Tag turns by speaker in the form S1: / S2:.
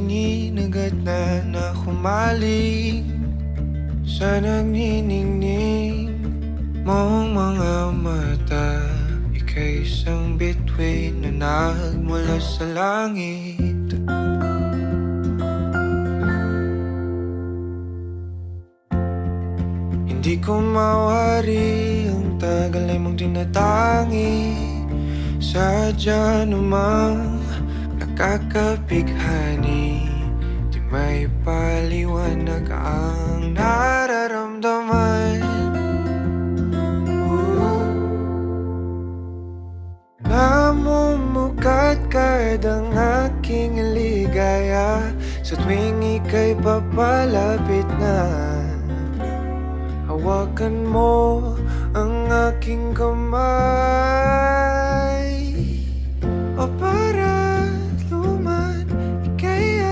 S1: Ninagat na humaling sa nagniningning mong mga mata. Ika'y isang bituin na nagmula sa langit. Hindi ko mawari ang tagal ay mong tinatangi. Sadya namang nakakabighani, di may paliwanag ang nararamdaman. Namumukat kadang aking ligaya sa tuwing ika'y papalapit na. Hawakan mo ang aking kamay.